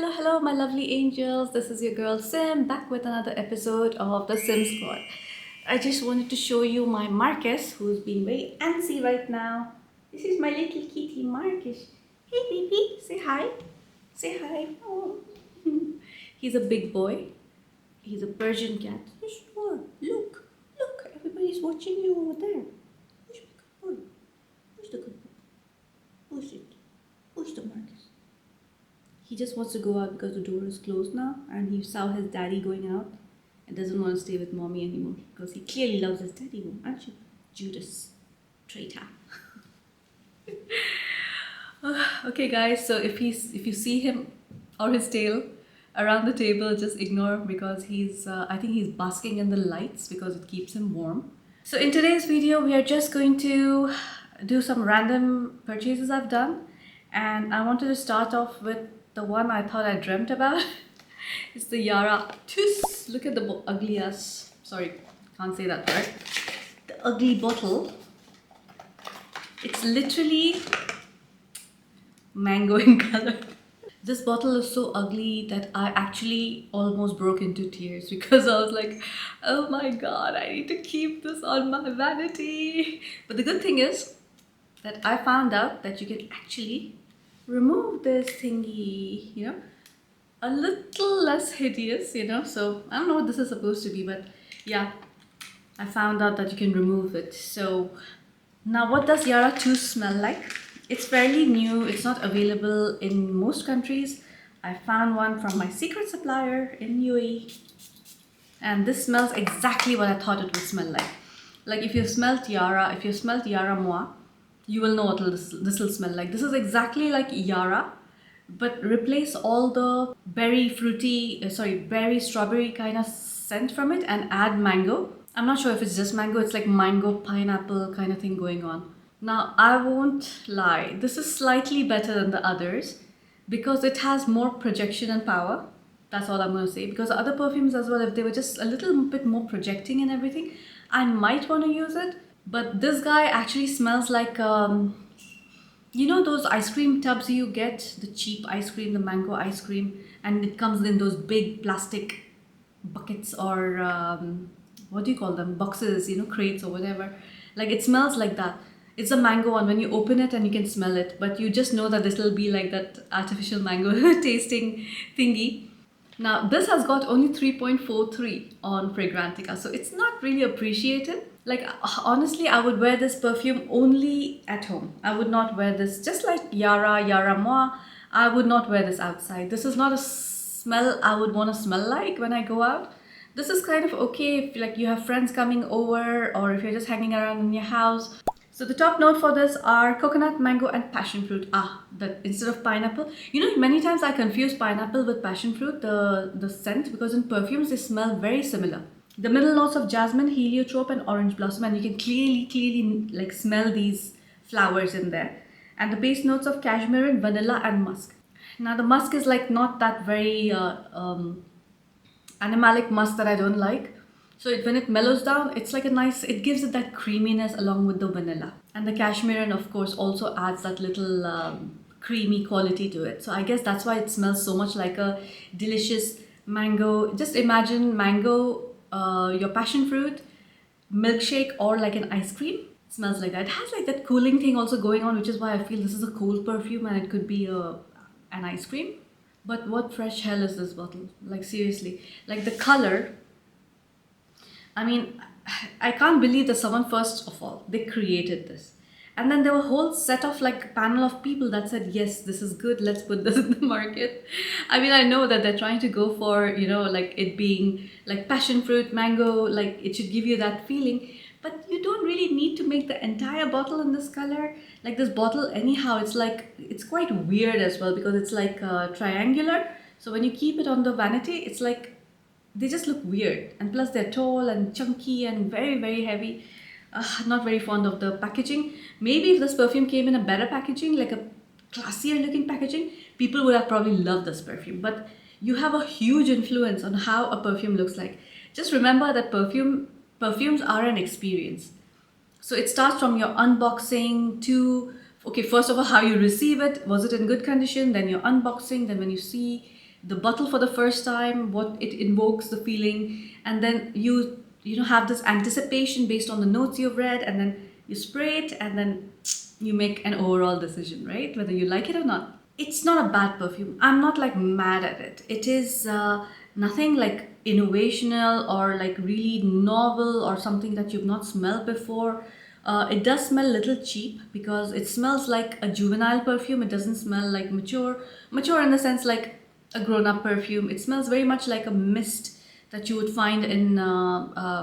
Hello, my lovely angels. This is your girl Sim back with another episode of the Sim Squad. I just wanted to show you my Markus, who's being very antsy right now. This is my little kitty Markus. Hey, baby, say hi. Say hi. Oh. He's a big boy. He's a Persian cat. Yes, you are. Look, everybody's watching you over there. Who's the good boy? Who's the good boy? Who's it? Who's the Markus? He just wants to go out because the door is closed now, and he saw his daddy going out and doesn't want to stay with mommy anymore because he clearly loves his daddy more, aren't you? Judas, traitor. Okay, guys. So if you see him or his tail around the table, just ignore because he's I think he's basking in the lights because it keeps him warm. So in today's video, we are just going to do some random purchases I've done, and I wanted to start off with the one I thought I dreamt about. It's the Yara Tous. Look at the ugly ass. Sorry, can't say that word. The ugly bottle. It's literally mango in color. This bottle is so ugly that I actually almost broke into tears because I was like, oh my god, I need to keep this on my vanity. But the good thing is that I found out that you can actually remove this thingy, a little less hideous, so I don't know what this is supposed to be, but yeah, I found out that you can remove it. So now, what does Yara Tous smell like? It's fairly new. It's not available in most countries. I found one from my secret supplier in UAE, and this smells exactly what I thought it would smell like. Like if you smelled Yara Moi, you will know what this will smell like. This is exactly like Yara, but replace all the berry strawberry kind of scent from it and add mango. I'm not sure if it's just mango. It's like mango pineapple kind of thing going on. Now, I won't lie. This is slightly better than the others because it has more projection and power. That's all I'm going to say. Because the other perfumes as well, if they were just a little bit more projecting and everything, I might want to use it. But this guy actually smells like, those ice cream tubs you get, the cheap ice cream, the mango ice cream, and it comes in those big plastic buckets or what do you call them? Boxes, crates or whatever. Like it smells like that. It's a mango one when you open it and you can smell it, but you just know that this will be like that artificial mango tasting thingy. Now, this has got only 3.43 on Fragrantica, so it's not really appreciated. Like, honestly, I would wear this perfume only at home. I would not wear this, just like Yara Moi, I would not wear this outside. This is not a smell I would want to smell like when I go out. This is kind of okay if like you have friends coming over or if you're just hanging around in your house. So the top note for this are coconut, mango and passion fruit. That instead of pineapple. Many times I confuse pineapple with passion fruit, the scent, because in perfumes they smell very similar. The middle notes of jasmine, heliotrope and orange blossom, and you can clearly like smell these flowers in there. And the base notes of cashmere, vanilla and musk. Now the musk is like not that very animalic musk that I don't like. So when it mellows down, it's like it gives it that creaminess along with the vanilla. And the cashmere, of course, also adds that little creamy quality to it. So I guess that's why it smells so much like a delicious mango. Just imagine mango, your passion fruit, milkshake or like an ice cream. It smells like that. It has like that cooling thing also going on, which is why I feel this is a cool perfume and it could be an ice cream. But what fresh hell is this bottle? Like seriously, like the color. I mean, I can't believe that someone, first of all, they created this. And then there were a whole set of like panel of people that said, yes, this is good, let's put this in the market. I mean, I know that they're trying to go for, like it being like passion fruit, mango, like it should give you that feeling. But you don't really need to make the entire bottle in this color. Like this bottle, anyhow, it's quite weird as well because it's like triangular. So when you keep it on the vanity, it's like, they just look weird, and plus they're tall and chunky and very, very heavy. Not very fond of the packaging. Maybe if this perfume came in a better packaging, like a classier looking packaging, people would have probably loved this perfume. But you have a huge influence on how a perfume looks like. Just remember that perfumes are an experience. So it starts from your unboxing to, okay, first of all, how you receive it. Was it in good condition? Then your unboxing. Then when you see the bottle for the first time, what it invokes, the feeling, and then you know, have this anticipation based on the notes you've read, and then you spray it, and then you make an overall decision, right? Whether you like it or not. It's not a bad perfume. I'm not like mad at it. It is nothing like innovational or like really novel or something that you've not smelled before. It does smell a little cheap because it smells like a juvenile perfume. It doesn't smell like mature in the sense like a grown-up perfume. It smells very much like a mist that you would find in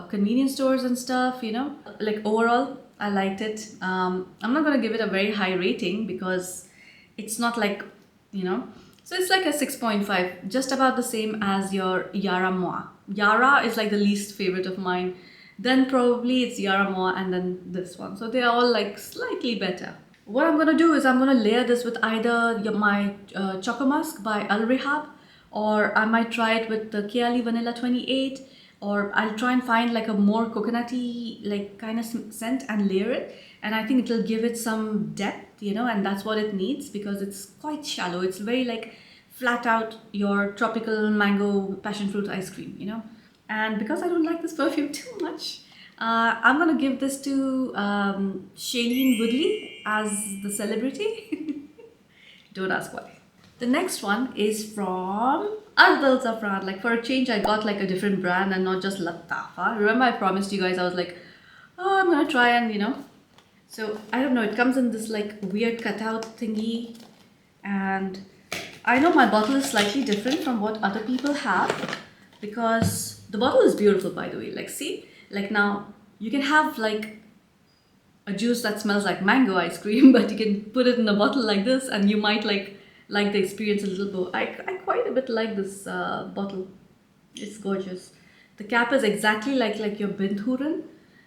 convenience stores and stuff, you know. Like overall, I liked it. I'm not gonna give it a very high rating because it's not like, you know, so it's like a 6.5, just about the same as your Yara Moi. Yara is like the least favorite of mine. Then probably it's Yara Moi and then this one. So they are all like slightly better. What I'm gonna do is I'm gonna layer this with either my Choco Musk by Al Rehab, or I might try it with the Kiali Vanilla 28, or I'll try and find like a more coconutty like kind of scent and layer it, and I think it'll give it some depth, you know, and that's what it needs because it's quite shallow. It's very like flat out your tropical mango passion fruit ice cream, you know. And because I don't like this perfume too much, I'm gonna give this to Shailene Woodley as the celebrity. Don't ask why. The next one is from Ard Al Zaafaran. Like for a change, I got like a different brand and not just Lattafa. Remember I promised you guys, I was like, oh, I'm gonna try and, you know. So I don't know, it comes in this like weird cutout thingy. And I know my bottle is slightly different from what other people have because the bottle is beautiful, by the way. Like see, like now you can have like a juice that smells like mango ice cream, but you can put it in a bottle like this and you might like the experience a little more. I quite a bit like this bottle. It's gorgeous. The cap is exactly like your Bindhuran,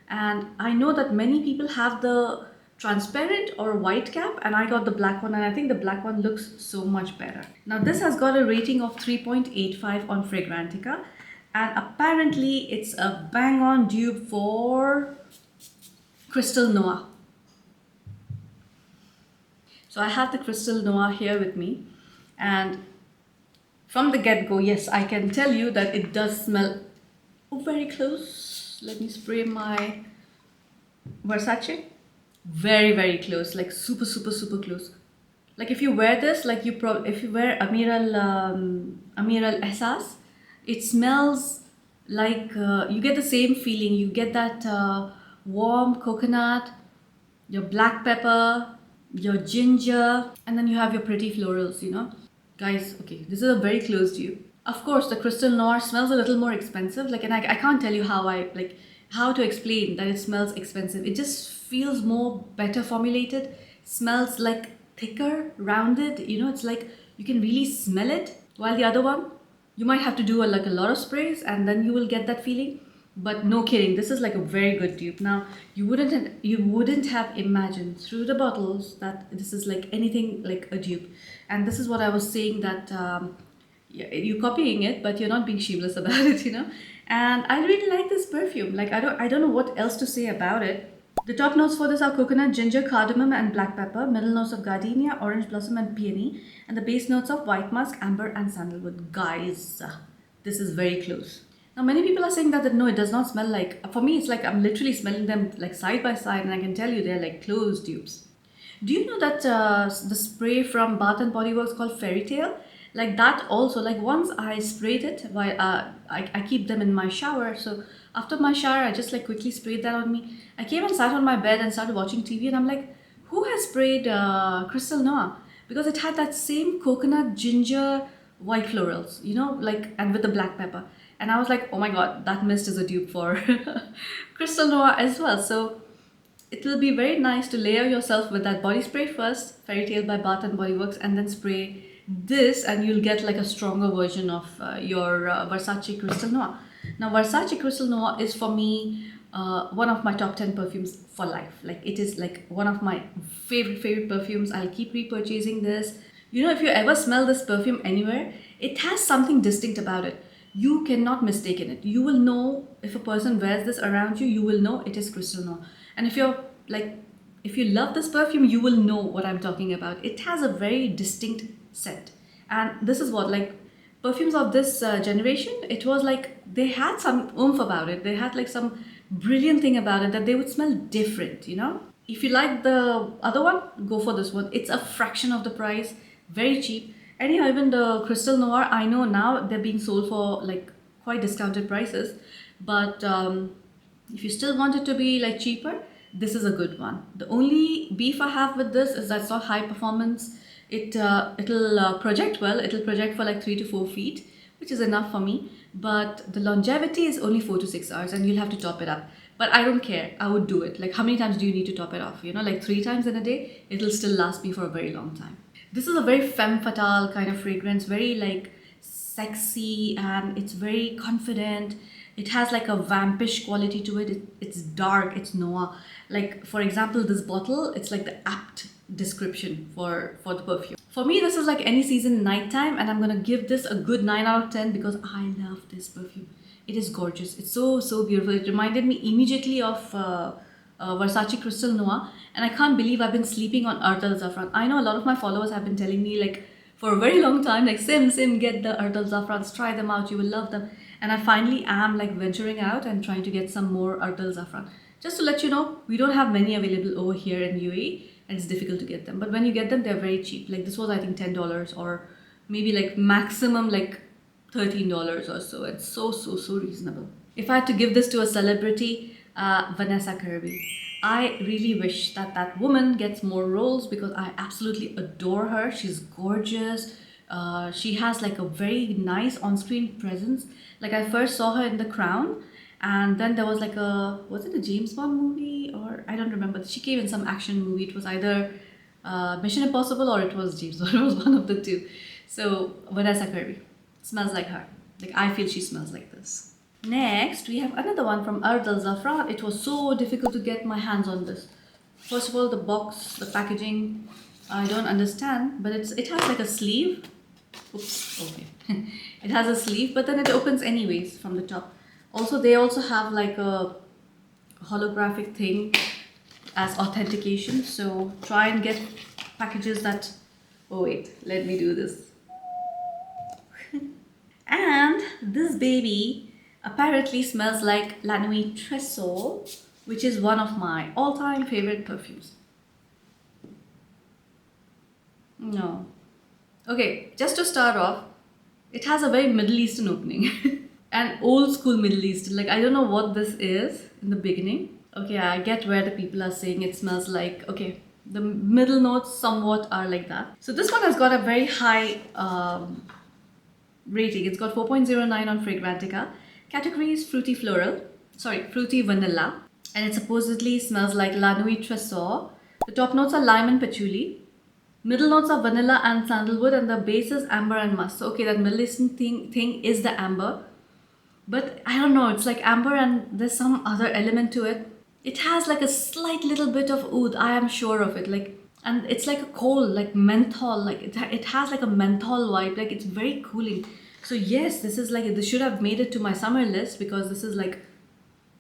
and I know that many people have the transparent or white cap, and I got the black one, and I think the black one looks so much better. Now this has got a rating of 3.85 on Fragrantica, and apparently it's a bang on dupe for Crystal Noir. So I have the Crystal Noir here with me, and from the get-go, yes, I can tell you that it does smell very close. Let me spray my Versace. Very close, like super close. Like if you wear this, like if you wear Ameerat Ehsaas, it smells like you get the same feeling. You get that warm coconut, your black pepper, your ginger, and then you have your pretty florals, you know. Guys, okay, this is a very close dupe. Of course, the Crystal Noir smells a little more expensive. Like, and I can't tell you how to explain that it smells expensive. It just feels more better formulated, smells like thicker, rounded, you know. It's like you can really smell it, while the other one, you might have to do like a lot of sprays and then you will get that feeling. But no kidding, this is like a very good dupe. Now you wouldn't have imagined through the bottles that this is like anything like a dupe. And this is what I was saying, that you're copying it, but you're not being shameless about it, you know. And I really like this perfume. Like I don't know what else to say about it. The top notes for this are coconut, ginger, cardamom, and black pepper. Middle notes of gardenia, orange blossom, and peony, and the base notes of white musk, amber, and sandalwood. Guys, this is very close. Now many people are saying that no, it does not smell like. For me, it's like I'm literally smelling them like side by side, and I can tell you they're like close dupes. Do you know that the spray from Bath and Body Works called Fairy Tale? Like that also, like once I sprayed it, while I keep them in my shower. So after my shower, I just like quickly sprayed that on me. I came and sat on my bed and started watching TV, and I'm like, who has sprayed Crystal Noir? Because it had that same coconut, ginger, white florals, you know, like, and with the black pepper. And I was like, oh my god, that mist is a dupe for Crystal Noir as well. So it will be very nice to layer yourself with that body spray first, Fairy Tale by Bath and Body Works, and then spray this, and you'll get like a stronger version of your Versace Crystal Noir. Now Versace Crystal Noir is for me one of my top 10 perfumes for life. Like it is like one of my favorite perfumes. I'll keep repurchasing this. You know, if you ever smell this perfume anywhere, it has something distinct about it. You cannot mistake it. You will know if a person wears this around you, you will know it is Crystal Noir. And if you're like, if you love this perfume, you will know what I'm talking about. It has a very distinct scent. And this is what, like, perfumes of this generation, it was like they had some oomph about it. They had like some brilliant thing about it that they would smell different, you know? If you like the other one, go for this one. It's a fraction of the price, very cheap. Anyhow, even the Crystal Noir, I know now they're being sold for like quite discounted prices. But if you still want it to be like cheaper, this is a good one. The only beef I have with this is that it's not high performance. It'll project well. It'll project for like 3 to 4 feet, which is enough for me. But the longevity is only 4 to 6 hours, and you'll have to top it up. But I don't care. I would do it. Like, how many times do you need to top it off? You know, like 3 times in a day, it'll still last me for a very long time. This is a very femme fatale kind of fragrance, very like sexy, and it's very confident. It has like a vampish quality to it. It's dark, it's noir. Like, for example, this bottle, it's like the apt description for the perfume. For me, this is like any season nighttime, and I'm gonna give this a good 9 out of 10 because I love this perfume. It is gorgeous. It's so beautiful. It reminded me immediately of Versace Crystal Noir, and I can't believe I've been sleeping on Ard Al Zaafaran. I know a lot of my followers have been telling me like for a very long time, like Sim, get the Ard Al Zaafarans, try them out, you will love them. And I finally am like venturing out and trying to get some more Ard Al Zaafaran. Just to let you know, we don't have many available over here in UAE, and it's difficult to get them. But when you get them, they're very cheap. Like this was, I think, $10 or maybe like maximum like $13 or so. It's so reasonable. If I had to give this to a celebrity, Vanessa Kirby. I really wish that that woman gets more roles because I absolutely adore her. She's gorgeous. She has like a very nice on-screen presence. Like I first saw her in The Crown, and then there was like was it a James Bond movie, or I don't remember. She came in some action movie. It was either Mission Impossible or it was James Bond. It was one of the two. So Vanessa Kirby smells like her. Like I feel she smells like this. Next, we have another one from Ard Al Zaafaran. It was so difficult to get my hands on this. First of all, the box, the packaging, I don't understand, but it has like a sleeve. Oops, okay. It has a sleeve, but then it opens anyways from the top. Also, they also have like a holographic thing as authentication. So try and get packages that, oh wait, let me do this. And this baby apparently smells like La Nuit Tresor, which is one of my all-time favorite perfumes. No. Okay, just to start off, it has a very Middle Eastern opening. An old school Middle Eastern. Like, I don't know what this is in the beginning. Okay, I get where the people are saying it smells like, okay, the middle notes somewhat are like that. So this one has got a very high rating. It's got 4.09 on Fragrantica. Category is fruity vanilla, and it supposedly smells like La Nuit Tresor. The top notes are lime and patchouli. Middle notes are vanilla and sandalwood, and the base is amber and musk. So okay, that Middle Eastern thing is the amber, but I don't know, it's like amber and there's some other element to it. It has like a slight little bit of oud, I am sure of it, like, and it's like a coal, like menthol, like it has like a menthol vibe, like it's very cooling. So yes, this should have made it to my summer list because this is like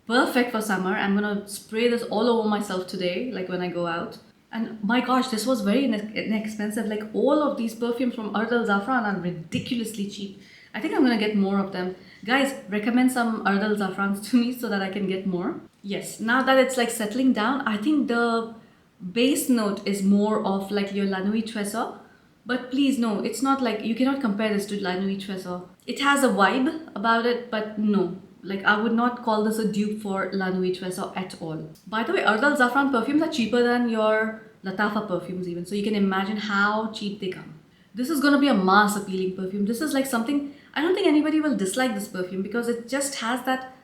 perfect for summer. I'm gonna spray this all over myself today, like when I go out. And my gosh, this was very inexpensive. Like all of these perfumes from Ard Al Zaafaran are ridiculously cheap. I think I'm gonna get more of them. Guys, recommend some Ard Al Zaafarans to me so that I can get more. Yes, now that it's like settling down, I think the base note is more of like your La Nuit Tresor. But please, no, it's not like, you cannot compare this to La Nuit Tresor. It has a vibe about it, but no. Like, I would not call this a dupe for La Nuit Tresor at all. By the way, Ard Al Zaafaran perfumes are cheaper than your Lattafa perfumes even. So you can imagine how cheap they come. This is going to be a mass appealing perfume. This is like something, I don't think anybody will dislike this perfume because it just has that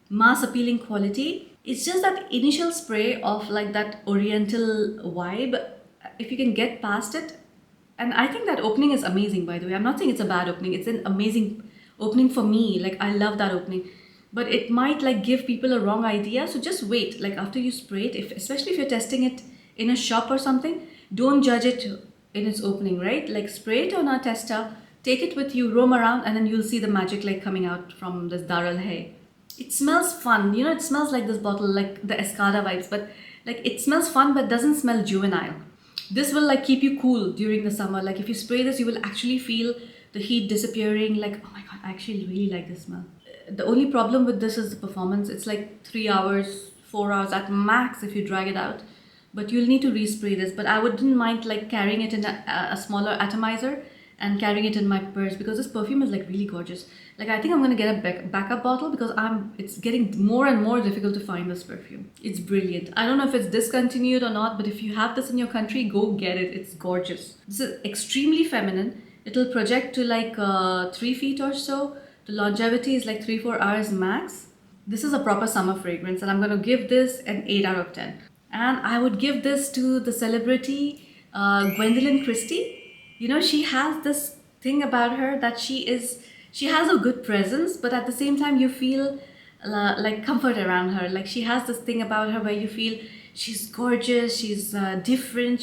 mass appealing quality. It's just that initial spray of like that oriental vibe. If you can get past it, and I think that opening is amazing, by the way. I'm not saying it's a bad opening. It's an amazing opening for me. Like, I love that opening. But it might like give people a wrong idea. So just wait. Like after you spray it, especially if you're testing it in a shop or something, don't judge it in its opening, right? Like spray it on a tester, take it with you, roam around, and then you'll see the magic like coming out from this Dar Al Hay. It smells fun. You know, it smells like this bottle, like the Escada vibes. But like it smells fun, but doesn't smell juvenile. This will like keep you cool during the summer. Like if you spray this, you will actually feel the heat disappearing. Like, oh my god, I actually really like this smell. The only problem with this is the performance. It's like 3 hours, 4 hours at max if you drag it out. But you'll need to respray this. But I wouldn't mind like carrying it in a smaller atomizer and carrying it in my purse, because this perfume is like really gorgeous. Like, I think I'm gonna get a backup bottle, because it's getting more and more difficult to find this perfume. It's brilliant. I don't know if it's discontinued or not, but if you have this in your country, go get it. It's gorgeous. This is extremely feminine. It'll project to like 3 feet or so. The longevity is like 3-4 hours max. This is a proper summer fragrance, and I'm gonna give this an 8 out of 10. And I would give this to the celebrity Gwendolyn Christie. You know, she has this thing about her that she has a good presence, but at the same time you feel like comfort around her. Like, she has this thing about her where you feel she's gorgeous, she's different,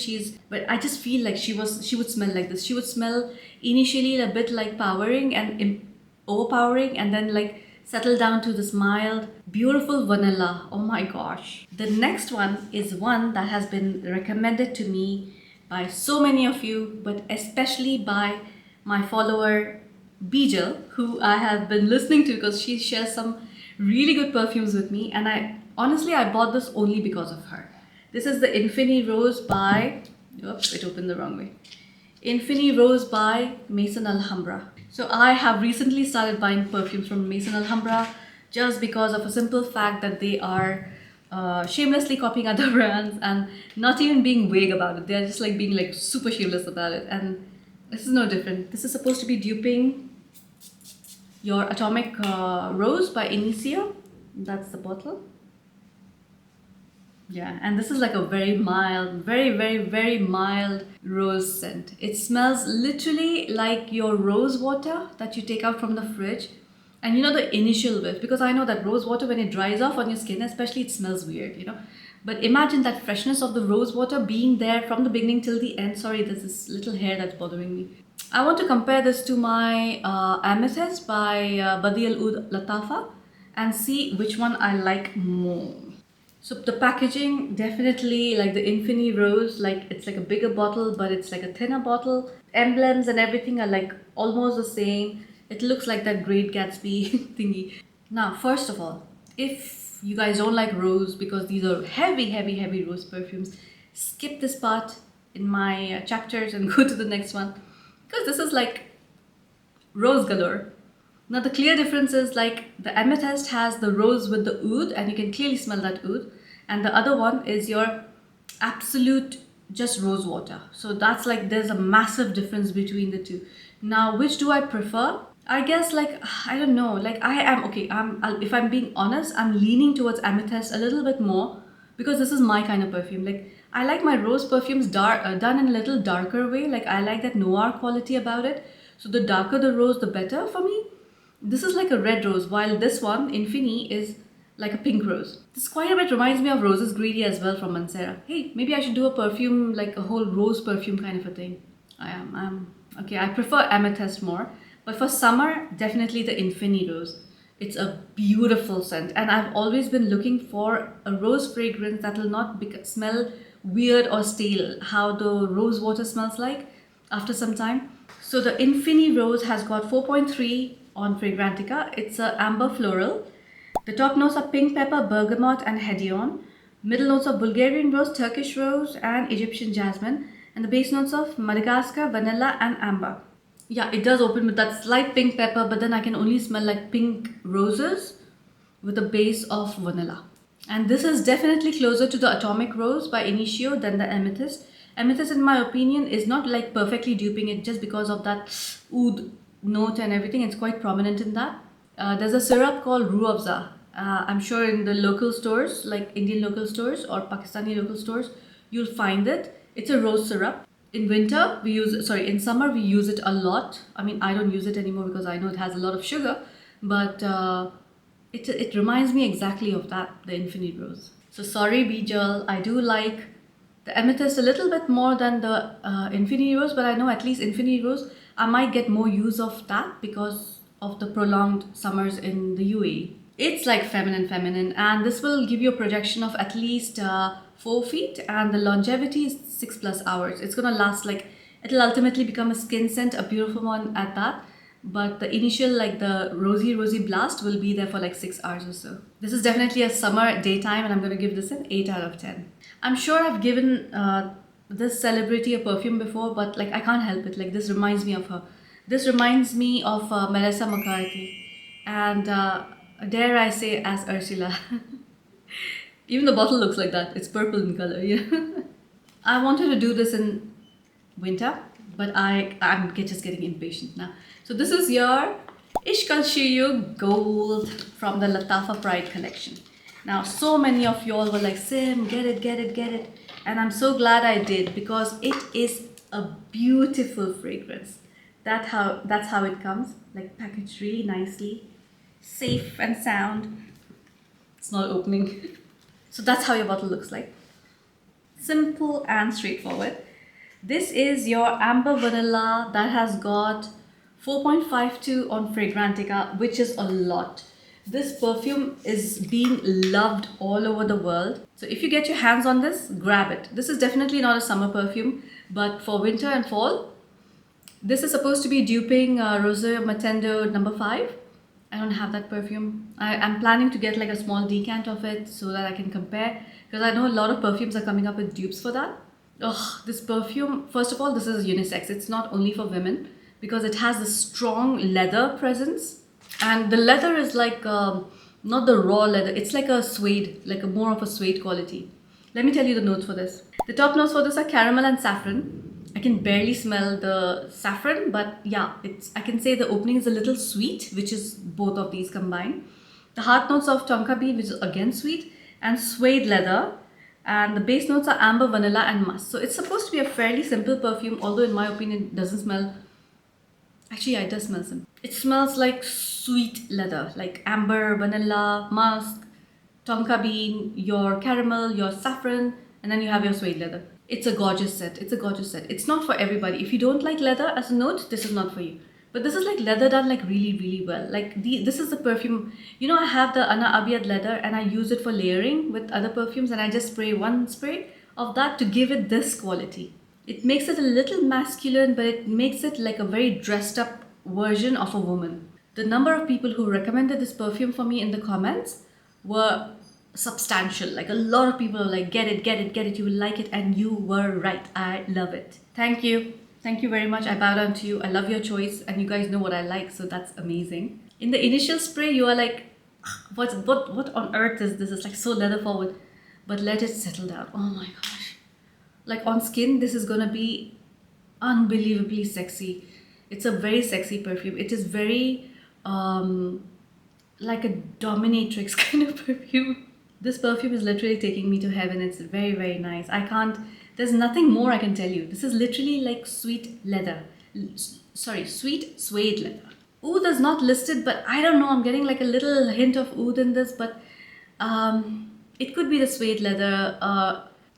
but I just feel like she would smell like this. She would smell initially a bit like powering and overpowering, and then like settle down to this mild, beautiful vanilla. Oh my gosh. The next one is one that has been recommended to me by so many of you, but especially by my follower Bijal, who I have been listening to because she shares some really good perfumes with me, and I bought this only because of her. This is the Infini Rose by, oops, it opened the wrong way. Infini Rose by Maison Alhambra. So I have recently started buying perfumes from Maison Alhambra just because of a simple fact that they are shamelessly copying other brands and not even being vague about it. They're just like being like super shameless about it, and this is no different. This is supposed to be duping your Atomic Rose by Initio. That's the bottle. Yeah, and this is like a very mild, very mild rose scent. It smells literally like your rose water that you take out from the fridge. And you know, the initial whiff, because I know that rose water, when it dries off on your skin especially, it smells weird, you know. But imagine that freshness of the rose water being there from the beginning till the end. Sorry, there's this little hair that's bothering me. I want to compare this to my Amethyst by Badi Al Oud Lattafa and see which one I like more. So the packaging, definitely like the Infini Rose, like it's like a bigger bottle, but it's like a thinner bottle. Emblems and everything are like almost the same. It looks like that Great Gatsby thingy. Now, first of all, if you guys don't like rose, because these are heavy rose perfumes, skip this part in my chapters and go to the next one, because this is like rose galore. Now the clear difference is like the Amethyst has the rose with the oud, and you can clearly smell that oud, and the other one is your absolute just rose water. So that's like, there's a massive difference between the two. Now, which do I prefer? I guess like, I don't know, like if I'm being honest, I'm leaning towards Amethyst a little bit more, because this is my kind of perfume. Like, I like my rose perfumes done in a little darker way. Like, I like that noir quality about it. So the darker the rose, the better for me. This is like a red rose, while this one, Infini, is like a pink rose. This quite a bit reminds me of Roses Greedy as well from Mansera. Hey, maybe I should do a perfume, like a whole rose perfume kind of a thing. Okay, I prefer Amethyst more. But for summer, definitely the Infini Rose. It's a beautiful scent. And I've always been looking for a rose fragrance that will not smell weird or stale, how the rose water smells like after some time. So the Infini Rose has got 4.3 on Fragrantica. It's a amber floral. The top notes are pink pepper, bergamot and hedion. Middle notes are Bulgarian rose, Turkish rose and Egyptian jasmine. And the base notes of Madagascar, vanilla and amber. Yeah, it does open with that slight pink pepper, but then I can only smell like pink roses with a base of vanilla. And this is definitely closer to the Atomic Rose by Initio than the Amethyst. Amethyst, in my opinion, is not like perfectly duping it just because of that oud note and everything. It's quite prominent in that. There's a syrup called Ruh Afza. I'm sure in the local stores, like Indian local stores or Pakistani local stores, you'll find it. It's a rose syrup. In summer we use it a lot. I mean, I don't use it anymore because I know it has a lot of sugar, but it reminds me exactly of that, the Infini Rose. So sorry, Bijal, I do like the Amethyst a little bit more than the Infini Rose, but I know at least Infini Rose, I might get more use of that because of the prolonged summers in the UAE. It's like feminine, and this will give you a projection of at least 4 feet, and the longevity is 6+ hours. It's gonna last like It'll ultimately become a skin scent, a beautiful one at that. But the initial, like the rosy blast will be there for like 6 hours or so. This is definitely a summer daytime, and I'm going to give this an 8 out of 10. I'm sure I've given this celebrity a perfume before, but like I can't help it. Like this reminds me of her. This reminds me of Melissa McCarthy, and dare I say, as Ursula. Even the bottle looks like that. It's purple in color. Yeah. I wanted to do this in winter, but I'm just getting impatient now. So this is your Ishq Al Shuyukh Gold from the Lattafa Pride collection. Now, so many of y'all were like, Sim, get it. And I'm so glad I did, because it is a beautiful fragrance. That's how it comes, like packaged really nicely, safe and sound. It's not opening. So that's how your bottle looks like. Simple and straightforward. This is your amber vanilla that has got 4.52 on Fragrantica, which is a lot. This perfume is being loved all over the world. So if you get your hands on this, grab it. This is definitely not a summer perfume, but for winter and fall, this is supposed to be duping Rosario Matendo number 5. I don't have that perfume. I'm planning to get like a small decant of it so that I can compare, because I know a lot of perfumes are coming up with dupes for that. Oh, this perfume, first of all, this is unisex. It's not only for women, because it has a strong leather presence. And the leather is like, not the raw leather, it's like a suede, like a more of a suede quality. Let me tell you the notes for this. The top notes for this are caramel and saffron. I can barely smell the saffron, but yeah, I can say the opening is a little sweet, which is both of these combined. The heart notes of tonka bean, which is again sweet, and suede leather. And the base notes are amber, vanilla, and musk. So it's supposed to be a fairly simple perfume, although in my opinion, it doesn't smell. Actually, yeah, it does smell simple. It smells like sweet leather, like amber, vanilla, musk, tonka bean, your caramel, your saffron, and then you have your suede leather. It's a gorgeous set. It's not for everybody. If you don't like leather as a note, this is not for you. But this is like leather done like really, really well. Like this is the perfume. You know, I have the Ana Abiyad leather and I use it for layering with other perfumes, and I just spray one spray of that to give it this quality. It makes it a little masculine, but it makes it like a very dressed up version of a woman. The number of people who recommended this perfume for me in the comments were substantial. Like a lot of people are like, get it, you will like it, and you were right. I love it. Thank you very much. I bow down to you. I love your choice, and you guys know what I like, so that's amazing. In the initial spray, you are like, what on earth is this? It's like so leather forward, but let it settle down. Oh my gosh, like on skin, this is gonna be unbelievably sexy. It's a very sexy perfume. It is very like a dominatrix kind of perfume. This perfume is literally taking me to heaven. It's very, very nice. There's nothing more I can tell you. This is literally like sweet leather. Sweet suede leather. Oud is not listed, but I don't know. I'm getting like a little hint of oud in this, but it could be the suede leather.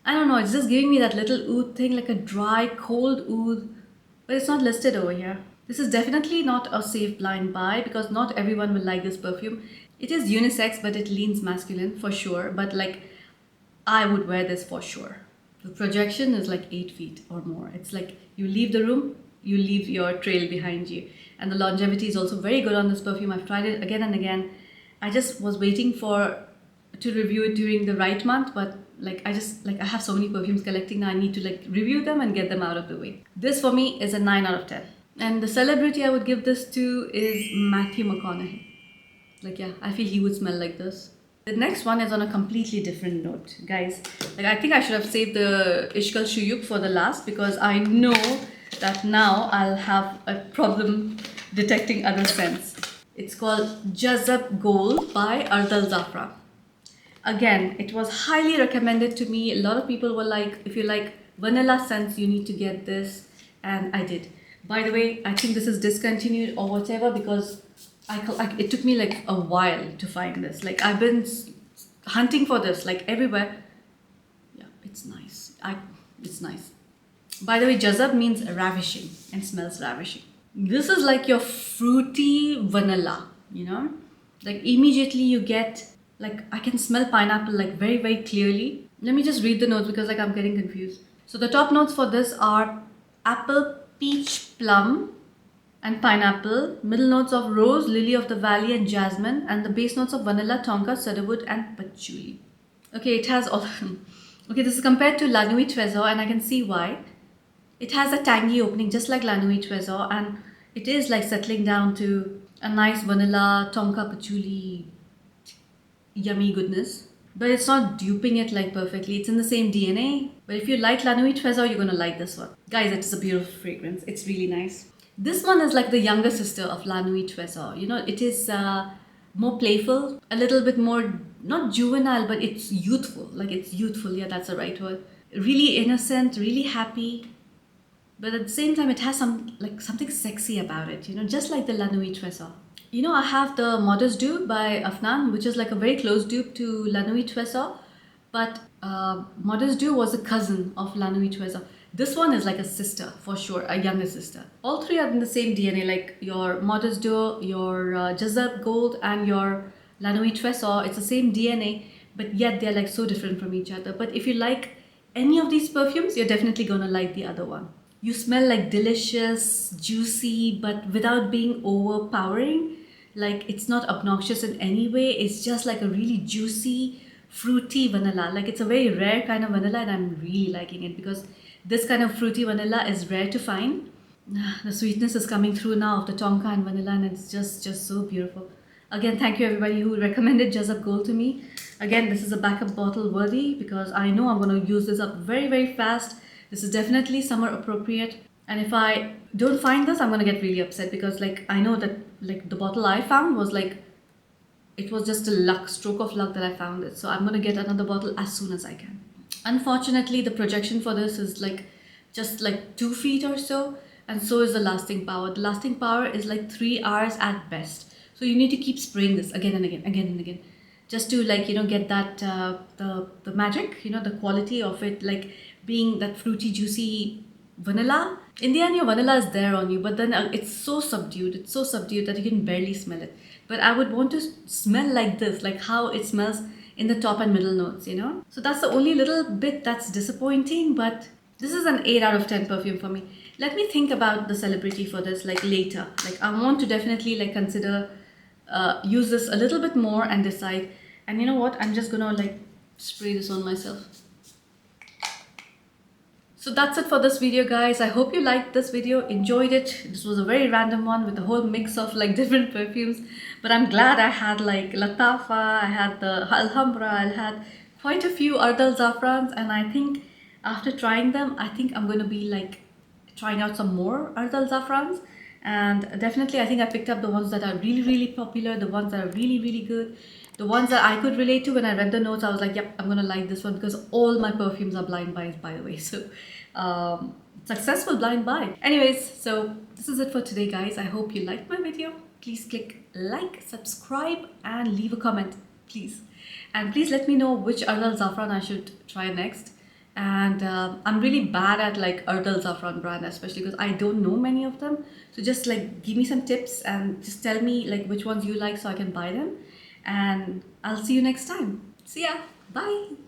I don't know. It's just giving me that little oud thing, like a dry, cold oud, but it's not listed over here. This is definitely not a safe blind buy, because not everyone will like this perfume. It is unisex, but it leans masculine for sure. But like, I would wear this for sure. The projection is like 8 feet or more. It's like you leave the room, you leave your trail behind you. And the longevity is also very good on this perfume. I've tried it again and again. I just was waiting to review it during the right month, but like I have so many perfumes collecting now. I need to like review them and get them out of the way. This for me is a 9 out of 10. And the celebrity I would give this to is Matthew McConaughey. Like, yeah, I feel he would smell like this. The next one is on a completely different note, guys. Like, I think I should have saved the Ishq Al Shuyukh for the last, because I know that now I'll have a problem detecting other scents. It's called Jazzab Gold by Ard Al Zaafaran. Again, it was highly recommended to me. A lot of people were like, if you like vanilla scents, you need to get this. And I did. By the way, I think this is discontinued or whatever, because it took me like a while to find this. Like I've been hunting for this like everywhere. Yeah, it's nice. It's nice. By the way, Jazzab means ravishing and smells ravishing. This is like your fruity vanilla, you know? Like immediately you get, like I can smell pineapple like very, very clearly. Let me just read the notes, because like I'm getting confused. So the top notes for this are apple, peach, plum, and pineapple. Middle notes of rose, lily of the valley, and jasmine. And the base notes of vanilla, tonka, cedarwood, and patchouli. Okay, it has all. Okay, this is compared to La Nuit Trésor, and I can see why. It has a tangy opening just like La Nuit Trésor, and it is like settling down to a nice vanilla, tonka, patchouli, yummy goodness. But it's not duping it like perfectly. It's in the same DNA. But if you like La Nuit Trésor, you're gonna like this one. Guys, it's a beautiful fragrance. It's really nice. This one is like the younger sister of La Nuit Trésor. You know, it is more playful, a little bit more, not juvenile, but it's youthful. Like it's youthful, yeah, that's the right word. Really innocent, really happy. But at the same time, it has something sexy about it, you know, just like the La Nuit Trésor. You know, I have the Modest Dupe by Afnan, which is like a very close dupe to La Nuit Trésor. But Modest Dupe was a cousin of La Nuit Trésor. This one is like a sister, for sure, a younger sister. All three are in the same DNA, like your Modest Dupe, your Jazzab Gold, and your La Nuit Trésor. It's the same DNA, but yet they're like so different from each other. But if you like any of these perfumes, you're definitely gonna like the other one. You smell like delicious, juicy, but without being overpowering. Like it's not obnoxious in any way. It's just like a really juicy, fruity vanilla. Like it's a very rare kind of vanilla, and I'm really liking it because this kind of fruity vanilla is rare to find. The sweetness is coming through now of the tonka and vanilla, and it's just so beautiful. Again, thank you everybody who recommended Jazzab Gold to me. Again, this is a backup bottle worthy because I know I'm going to use this up very fast. This is definitely summer appropriate. And if I don't find this, I'm going to get really upset because like I know that like the bottle I found was like, it was just a stroke of luck that I found it. So I'm going to get another bottle as soon as I can. Unfortunately, the projection for this is like just like 2 feet or so. And so is the lasting power. The lasting power is like 3 hours at best. So you need to keep spraying this again and again. Just to like, you know, get that, the magic, you know, the quality of it, like being that fruity, juicy vanilla. In the end, your vanilla is there on you, but then it's so subdued. It's so subdued that you can barely smell it. But I would want to smell like this, like how it smells in the top and middle notes, you know. So that's the only little bit that's disappointing, but this is an 8 out of 10 perfume for me. Let me think about the celebrity for this like later. Like I want to definitely like consider use this a little bit more and decide. And you know what? I'm just gonna like spray this on myself. So that's it for this video, guys. I hope you liked this video, enjoyed it. This was a very random one with a whole mix of like different perfumes. But I'm glad I had like Lattafa, I had the Alhambra, I had quite a few Ard Al Zaafarans, and I think after trying them, I think I'm going to be like trying out some more Ard Al Zaafarans. And definitely I think I picked up the ones that are really popular, the ones that are really good, the ones that I could relate to. When I read the notes, I was like, yep, I'm gonna like this one because all my perfumes are blind buys, by the way. So successful blind buy. Anyways, so this is it for today, guys. I hope you liked my video. Please click like, subscribe, and leave a comment, please. And please let me know which Ard Al Zaafaran I should try next. And I'm really bad at like Ard Al Zaafaran brand, especially because I don't know many of them. So just like give me some tips and just tell me like which ones you like so I can buy them. And I'll see you next time. See ya. Bye.